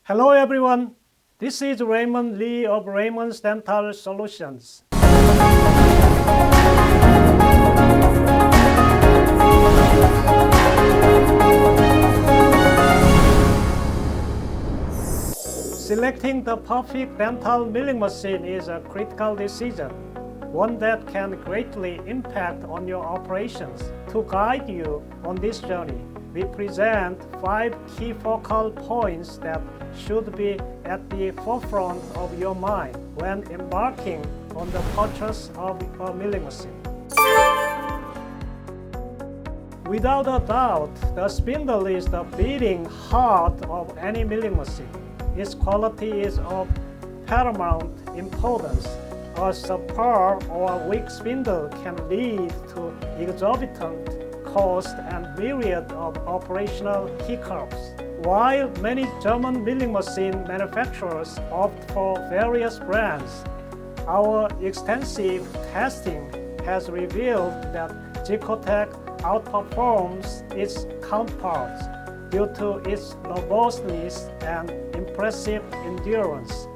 Hello everyone, this is Raymond Lee of Raymond's Dental Solutions. Selecting the perfect dental milling machine is a critical decision, one that can greatly impact on your operations. To guide you on this journey, we present 5 key focal points that should be at the forefront of your mind when embarking on the purchase of a milling machine. Without a doubt, the spindle is the beating heart of any milling machine. Its quality is of paramount importance. A subpar or weak spindle can lead to exorbitant cost and myriad of operational hiccups. While many German milling machine manufacturers opt for various brands, our extensive testing has revealed that Zicotech outperforms its counterparts due to its robustness and impressive endurance.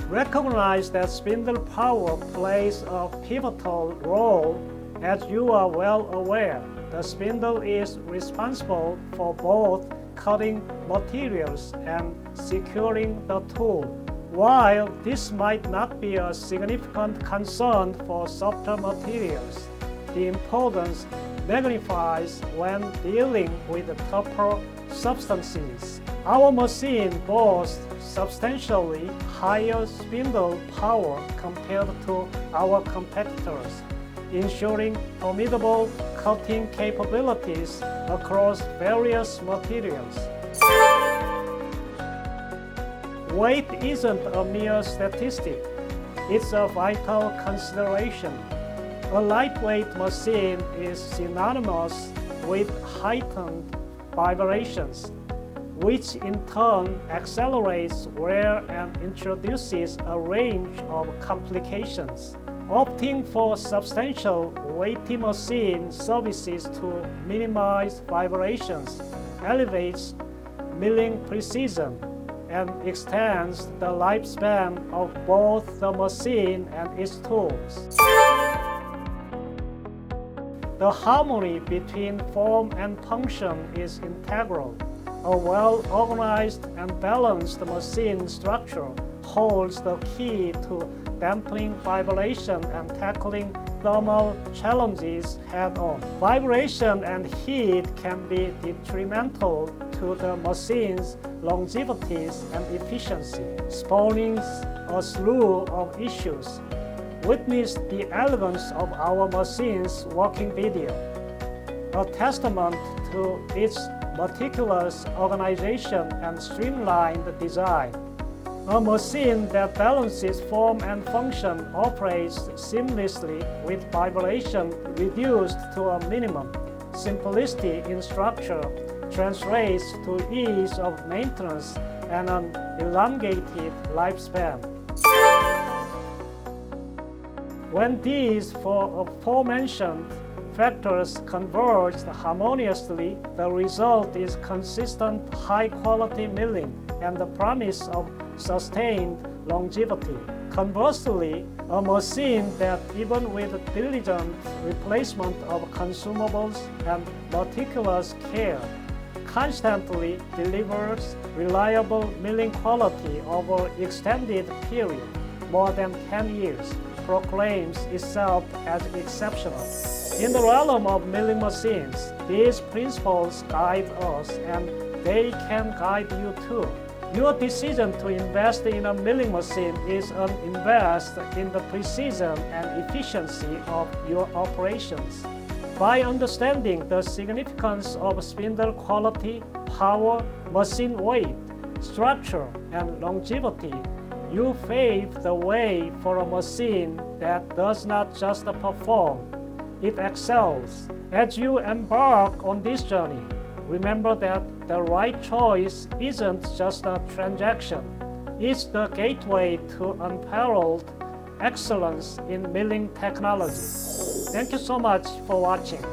Recognize that spindle power plays a pivotal role. As you are well aware, the spindle is responsible for both cutting materials and securing the tool. While this might not be a significant concern for softer materials, the importance magnifies when dealing with tougher substances. Our machine boasts substantially higher spindle power compared to our competitors, ensuring formidable cutting capabilities across various materials. Weight isn't a mere statistic, it's a vital consideration. A lightweight machine is synonymous with heightened vibrations, which in turn accelerates wear and introduces a range of complications. Opting for substantial weighty machine services to minimize vibrations elevates milling precision and extends the lifespan of both the machine and its tools. The harmony between form and function is integral. A well-organized and balanced machine structure holds the key to dampening vibration and tackling thermal challenges head-on. Vibration and heat can be detrimental to the machine's longevity and efficiency, spawning a slew of issues. Witness the elegance of our machine's working video, a testament to its meticulous organization and streamlined design. A machine that balances form and function operates seamlessly with vibration reduced to a minimum. Simplicity in structure translates to ease of maintenance and an elongated lifespan. When these aforementioned factors converge harmoniously, the result is consistent high-quality milling and the promise of sustained longevity. Conversely, a machine that, even with diligent replacement of consumables and meticulous care, constantly delivers reliable milling quality over extended period, more than 10 years, proclaims itself as exceptional. In the realm of milling machines, these principles guide us, and they can guide you too. Your decision to invest in a milling machine is an invest in the precision and efficiency of your operations. By understanding the significance of spindle quality, power, machine weight, structure, and longevity, you pave the way for a machine that does not just perform, it excels. As you embark on this journey, remember that the right choice isn't just a transaction. It's the gateway to unparalleled excellence in milling technology. Thank you so much for watching.